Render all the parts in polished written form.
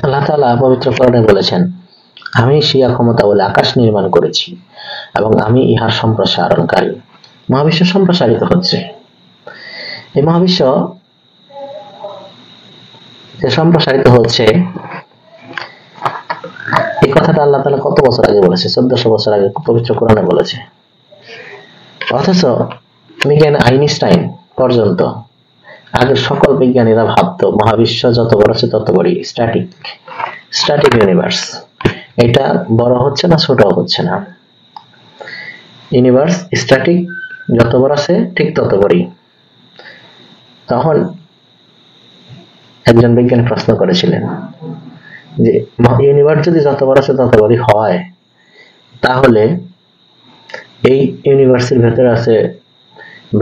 আল্লাহ তাআলা পবিত্র কোরআনে বলেছেন, আমি স্বীয় ক্ষমতা বলে আকাশ নির্মাণ করেছি এবং আমি ইহার সম্প্রসারণকারী। মহাবিশ্ব সম্প্রসারিত হচ্ছে। এই মহাবিশ্ব যে সম্প্রসারিত হচ্ছে, এই কথাটা আল্লাহ তাআলা কত বছর আগে বলেছে? 1400 বছর আগে পবিত্র কোরআনে বলেছে। অথচ বিজ্ঞানী আইনস্টাইন পর্যন্ত আগের সকল বিজ্ঞানীরা ভাবতো মহাবিশ্ব যত বড় আছে তত বড়ই, স্ট্যাটিক ইউনিভার্স। এটা বড় হচ্ছে না, ছোট হচ্ছে না। ইউনিভার্স স্ট্যাটিক, যত বড় আছে ঠিক তত বড়ই। তখন একজন বিজ্ঞানী প্রশ্ন করেছিলেন যে ইউনিভার্স যদি যত বড় আছে তত বড়ই হয়, তাহলে এই ইউনিভার্সের ভেতরে আছে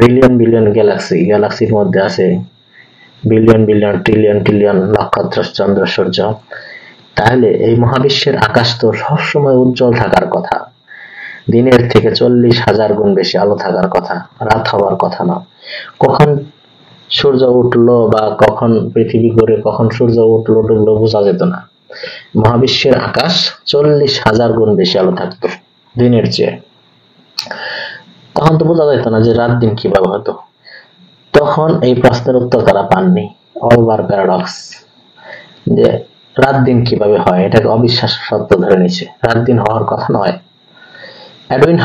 বিলিয়ন বিলিয়ন গ্যালাক্সির মধ্যে আছে বিলিয়ন বিলিয়ন ট্রিলিয়ন ট্রিলিয়ন নক্ষত্র, চন্দ্র, সূর্য। তাহলে এই মহাবিশ্বের আকাশ তো সবসময় উজ্জ্বল থাকার কথা, দিনের থেকে 40,000 গুণ বেশি আলো থাকার কথা, রাত হওয়ার কথা না। কখন সূর্য উঠলো বা কখন পৃথিবী ঘুরে কখন সূর্য উঠলো ডুবলো বোঝা যেত না। মহাবিশ্বের আকাশ 40,000 গুণ বেশি আলো থাকতো দিনের চেয়ে। তখন তো বোঝা যেত না যে রাত দিন কিভাবে হতো। তখন এই প্রশ্নের উত্তর তারা পাননি, অলবার প্যারাডক্স, যে রাত দিন কিভাবে হয়, এটাকে অবিশ্বাস্য সত্য ধরে নিয়েছে, রাত দিন হওয়ার কথা নয়। এডউইন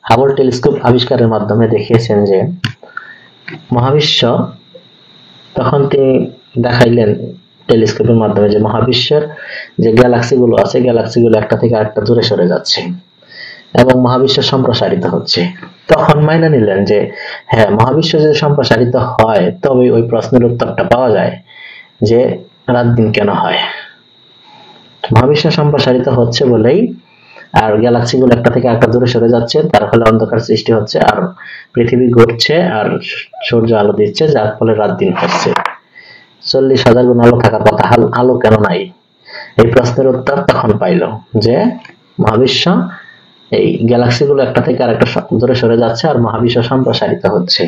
হাবল টেলিস্কোপ আবিষ্কারের মাধ্যমে দেখিয়েছেন যে মহাবিশ্ব, তখন তিনি দেখাইলেন টেলিস্কোপের মাধ্যমে যে মহাবিশ্বের যে গ্যালাক্সিগুলো আছে, গ্যালাক্সিগুলো একটা থেকে আরেকটা দূরে সরে যাচ্ছে এবং মহাবিশ্ব সম্প্রসারিত হচ্ছে। তখন মাইনা নিলেন যে হ্যাঁ, মহাবিশ্ব যদি সম্প্রসারিত হয় তবে ওই প্রশ্নের উত্তরটা পাওয়া যায় যে রাত দিন কেন হয়। মহাবিশ্ব সম্প্রসারিত হচ্ছে বলেই আর গ্যালাক্সিগুলো একটা থেকে আরেকটা দূরে সরে যাচ্ছে, তার ফলে অন্ধকার সৃষ্টি হচ্ছে আর পৃথিবী ঘুরছে আর সূর্য আলো দিচ্ছে, যার ফলে রাত দিন হচ্ছে। 40,000 গুণ আলো থাকার কথা, আলো কেন নাই? এই প্রশ্নের উত্তর তখন পাইল যে মহাবিশ্ব, এই গ্যালাক্সিগুলো একটা থেকে আরেকটা দূরে সরে যাচ্ছে আর মহাবিশ্ব সম্প্রসারিত হচ্ছে।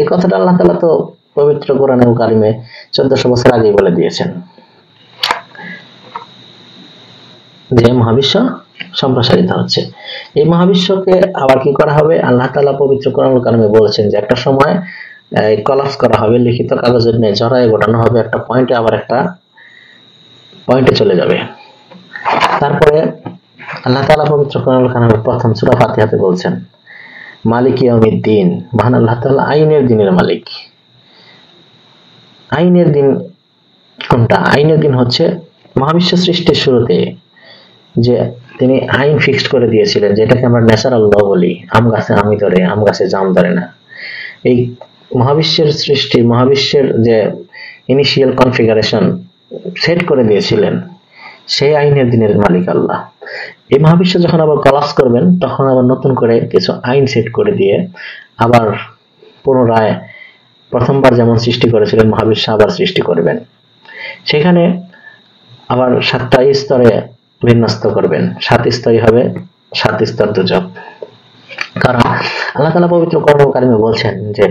এই কথাটা আল্লাহ তাআলা তো পবিত্র কোরআনে কারিমে 1400 বছর আগেই বলে দিয়েছেন যে মহাবিশ্ব সম্প্রসারিত হচ্ছে। এই মহাবিশ্বকে আবার কি করা হবে? আল্লাহ তাআলা পবিত্র কোরআন কারিমে বলেছেন যে একটা সময় কলাপস করা হবে, লিখিত কাগজের ন্যায় জড়ায় ঘটানো হবে, একটা পয়েন্টে আবার একটা পয়েন্টে চলে যাবে। তারপরে আল্লাহ তাআলা পবিত্র কোরআন কারিমে প্রথম সূরা ফাতিহাতে বলছেন মালিক ইয়াউমিদ্দিন, মহান আল্লাহ তাআলা আইনের দিনের মালিক। আইনের দিন কোনটা? আইনের দিন হচ্ছে মহাবিশ্ব সৃষ্টির শুরুতে যে তিনি আইন ফিক্সড করে দিয়েছিলেন, যেটাকে আমরা ন্যাচারাল ল বলি, আম গাছে আমি ধরে আম গাছে জাম ধরে না। এই মহাবিশ্বের সৃষ্টি, মহাবিশ্বের যে ইনিশিয়াল কনফিগারেশন সেট করে দিয়েছিলেন, সেই আইনের দিনের মালিক আল্লাহ। এই মহাবিশ্ব যখন আবার কলাপস করবেন তখন আবার নতুন করে কিছু আইন সেট করে দিয়ে আবার পুনরায় প্রথমবার যেমন সৃষ্টি করেছিলেন মহাবিশ্ব আবার সৃষ্টি করবেন। সেখানে আবার 7টা স্তরে বিন্যস্ত করবেন, 7 স্তরই হবে 7 স্তর দুজক। কারণ আল্লাহ তাআলা পবিত্র কোরআন কারিমে বলছেন যে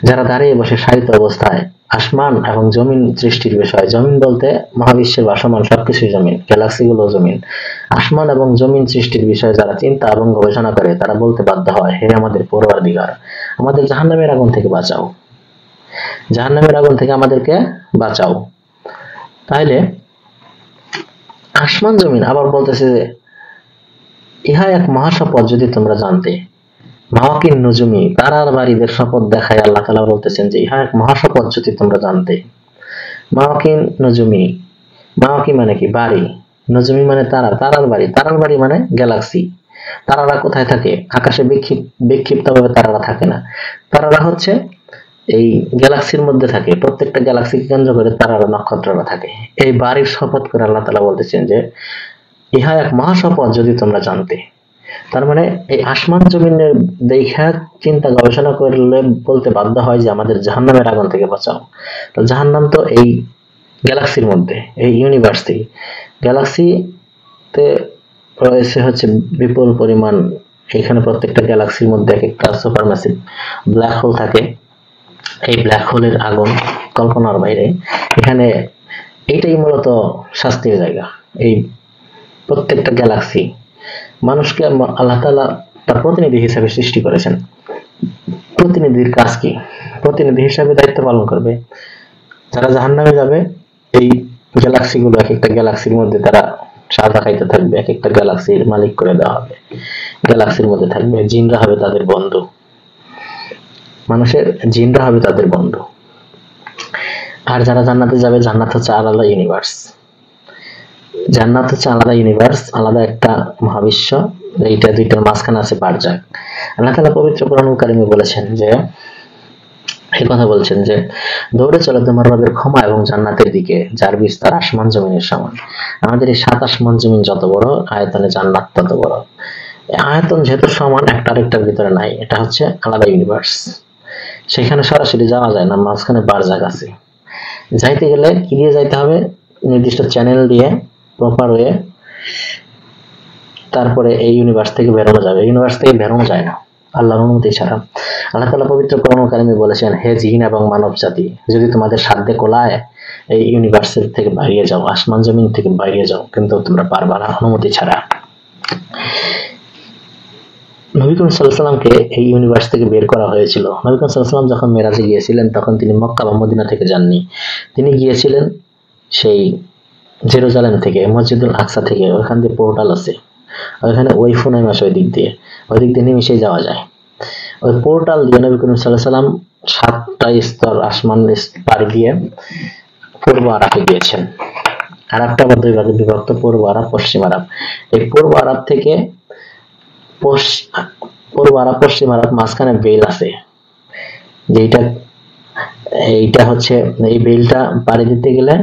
যারা দাঁড়িয়ে বসে শায়িত অবস্থায় আসমান এবং জমিন সৃষ্টির বিষয়, জমিন বলতে মহাবিশ্বের ভাসমান সবকিছুই জমিন, গ্যালাক্সিগুলো জমিন, আসমান এবং জমিন সৃষ্টির বিষয়ে যারা চিন্তা এবং গবেষণা করে তারা বলতে বাধ্য হয়, হে আমাদের পরওয়ারদিগার, আমাদের জাহান্নামের আগুন থেকে বাঁচাও, জাহান্নামের আগুন থেকে আমাদেরকে বাঁচাও। তাহলে আসমান জমিন আবার বলতেছে যে ইহা এক মহাশপথ যদি তোমরা জানতে, মাওয়াকিন নুজুমি, তারার বাড়িদের শপথ দেখায় আল্লাহ তাআলা বলতেছেন যে ইহা এক মহাশপথ যদি তোমরা জানতে। মাওয়াকিন নুজুমি, মাওয়াকি মানে কি? বাড়ি, নুজুমি মানে তারা, তারার বাড়ি, তারার বাড়ি মানে গ্যালাক্সি। তারারা কোথায় থাকে? আকাশে বিক্ষিপ্তভাবে তারারা থাকে না, তারারা হচ্ছে এই গ্যালাক্সির মধ্যে থাকে, প্রত্যেকটা গ্যালাক্সিকে কেন্দ্র করে তারারা, নক্ষত্ররা থাকে। এই বাড়ির শপথ করে আল্লাহ তাআলা বলতেছেন যে ইহা এক মহাশপথ যদি তোমরা জানতে। তার মানে এই আসমান জমিনের দেখা চিন্তা গবেষণা করলে বলতে বাধ্য হয় যে আমাদের জাহান্নামের আগুন থেকে বাঁচাও। তো জাহান্নাম তো এই গ্যালাক্সির মধ্যে, এই ইউনিভার্সে, গ্যালাক্সিতে রয়েছে হচ্ছে বিপুল পরিমাণ, এখানে প্রত্যেকটা গ্যালাক্সির মধ্যে এক একটা সুপারম্যাসিভ ব্ল্যাক হোল থাকে। এই ব্ল্যাক হোলের আগুন কল্পনার বাইরে। এখানে এইটাই মূলত শাস্তির জায়গা। এই প্রত্যেকটা গ্যালাক্সি মানুষকে আল্লাহ তাআলা তার প্রতিনিধি হিসেবে সৃষ্টি করেছেন। প্রতিনিধির কাজ কি? প্রতিনিধি হিসেবে দায়িত্ব পালন করবে। যারা জাহান্নামে যাবে, এই গ্যালাক্সি গুলো, এক একটা গ্যালাক্সির মধ্যে তারা সাজা খাইতে থাকবে, এক একটা গ্যালাক্সির মালিক করে দেওয়া হবে। গ্যালাক্সির মধ্যে থাকবে, জিনরা হবে তাদের বন্ধু, মানুষের জিনরা হবে তাদের বন্ধু। আর যারা জান্নাতে যাবে, জান্নাত হচ্ছে আলাদা ইউনিভার্স। জান্নাত হচ্ছে আলাদা ইউনিভার্স, আলাদা একটা মহাবিশ্ব। এইটা দুইটার মাঝখানে আছে বারজাক। আল্লাহ তাআলা পবিত্র কোরআনুল কারীমে বলেছেন যে, এই কথা বলছেন যে, দৌড়ে চলো তোমার রবের ক্ষমা এবং জান্নাতের দিকে, যার বিস্তার আসমান জমিনের সমান। আমাদের এই 7 আসমান জমিন যত বড়, আয়তনে জান্নাত তত বড়। আয়তন যেহেতু সমান, একটা আরেকটার ভিতরে নাই, এটা হচ্ছে আলাদা ইউনিভার্স। সেখানে সরাসরি যাওয়া যায় না, মাঝখানে বারজাক আছে। যাইতে গেলে কি দিয়ে যাইতে হবে? নির্দিষ্ট চ্যানেল দিয়ে, প্রপার ওয়ে, তারপরে এই ইউনিভার্স থেকে বেরোনো যাবে। ইউনিভার্স থেকে বেরোনো যায় না আল্লাহর অনুমতি ছাড়া। আল্লাহ তাআলা পবিত্র কোরআনুল কারীমে বলেছেন, হে জিন এবং মানব জাতি, যদি তোমাদের সাধ্যে কোলায় এই ইউনিভার্সের থেকে বাইরে যাও, আসমান জমিন থেকে বাইরে যাও, কিন্তু তোমরা পারবা না অনুমতি ছাড়া। নবী করিম সাল্লাল্লাহু আলাইহি ওয়াসাল্লামকে এই ইউনিভার্স থেকে বের করা হয়েছিল। নবী করিম সাল্লাল্লাহু আলাইহি ওয়াসাল্লাম যখন মেরাজে গিয়েছিলেন, তখন তিনি মক্কা বা মদিনা থেকে যাননি। তিনি গিয়েছিলেন সেই জেরুজালেম থেকে, মসজিদুল আকসা থেকে। ওখান দিয়ে পোর্টাল আছে, ওইখানে ওয়াইফুনাইম আসে, ওই দিক দিয়ে নিমিশেই যাওয়া যায়। ওই পোর্টাল দিয়ে নবী করিম সাল্লাল্লাহু আলাইহি ওয়াসাল্লাম 7টা স্তর আসমান পাড়ি দিয়ে পূর্ব আরাফে গিয়েছেন। আরাফটা আবার 2 ভাগে বিভক্ত, পূর্ব আরাফ, পশ্চিম আরাফ। এই পূর্ব আরাফ থেকে পূর্ব আরাফ, পশ্চিম আরাফ, মাঝখানে বেল আছে, যেটা এইটা হচ্ছে, এই বেলটা পাড়ি দিতে গেলে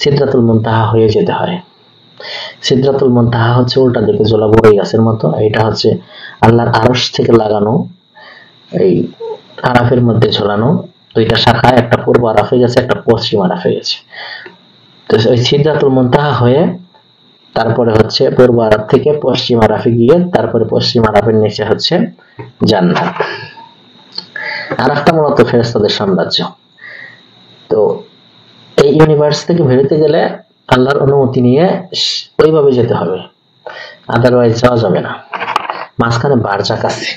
সিদরাতুল মুনতাহা হয়ে যেতে হয়। সিদরাতুল মুনতাহা হচ্ছে উল্টা দিকে ঝোলা বড়ই গাছের মতো। এটা হচ্ছে আল্লাহর আরশ থেকে লাগানো, এই আরাফের মধ্যে ঝোলানো 2টা শাখা, একটা পূর্ব আরাফে গেছে, একটা পশ্চিম আরাফে গেছে। তো ওই সিদরাতুল মুনতাহা হয়ে তারপরে হচ্ছে পূর্ব আরাফ থেকে পশ্চিম আরাফে গিয়ে, তারপরে পশ্চিম আরাফের নিচে হচ্ছে জান্নাত। আরাফটা মূলত ফেরেশতাদের সাম্রাজ্য। তো এই ইউনিভার্স থেকে বেরোতে গেলে আল্লাহর অনুমতি নিয়ে ওইভাবে যেতে হবে, আদারওয়াইজ যাওয়া যাবে না। মাঝখানে বারজাক আছে,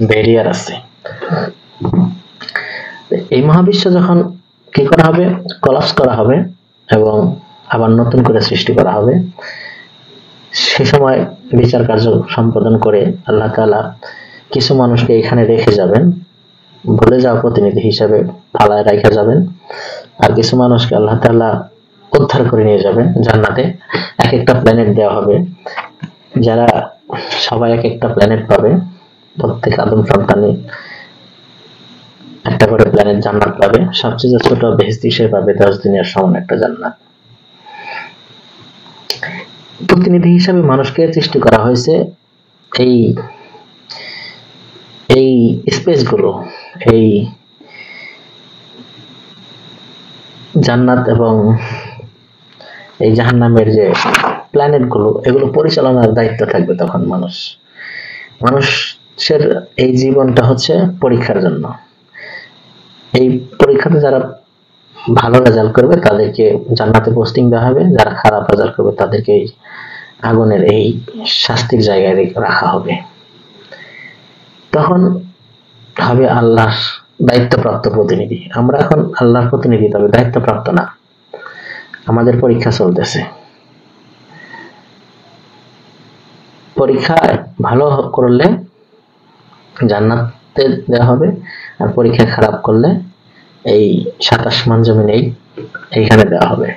ব্যারিয়ার আছে। এই মহাবিশ্ব যখন কি করা হবে? কলাপস করা হবে এবং আবার নতুন করে সৃষ্টি করা হবে। সে সময় বিচার কার্য সম্পাদন করে আল্লাহ তাআলা কিছু মানুষকে এখানে রেখে যাবেন, ভুলে যাওয়া প্রতিনিধি হিসাবে ফালায় রেখে যাবেন। আর কিছু মানুষকে আল্লাহ তাআলা উদ্ধার করে নিয়ে যাবেন জান্নাতে। এক একটা প্ল্যানেট দেওয়া হবে, যারা সবাই এক একটা প্ল্যানেট পাবে। প্রত্যেক আদম সন্তানই একটা করে প্ল্যানেট জান্নাত পাবে। সবচেয়ে ছোট বেহেশত হিসেবে পাবে 10 দিনের সমান একটা জান্নাত। প্রতিনিধি হিসাবে মানুষকে সৃষ্টি করা হয়েছে এই এই স্পেস গুলো, এই জান্নাত এবং এই জাহান্নামের যে প্ল্যানেট গুলো, এগুলো পরিচালনার দায়িত্ব থাকবে তখন মানুষের এই জীবনটা হচ্ছে পরীক্ষার জন্য। এই পরীক্ষাতে যারা ভালো রেজাল্ট করবে তাদেরকে জান্নাতে পোস্টিং দেওয়া হবে, যারা খারাপ রেজাল্ট করবে তাদেরকে এই আগুনের এই শাস্তির জায়গায় রাখা হবে। তখন হবে আল্লাহর দায়িত্বপ্রাপ্ত প্রতিনিধি। আমরা এখন আল্লাহর প্রতিনিধি, তবে দায়িত্বপ্রাপ্ত না। আমাদের পরীক্ষা চলতেছে। পরীক্ষায় ভালো করলে জান্নাতে দেওয়া হবে, আর পরীক্ষা খারাপ করলে এই 7 আসমান জমিন এইখানে দেওয়া হবে।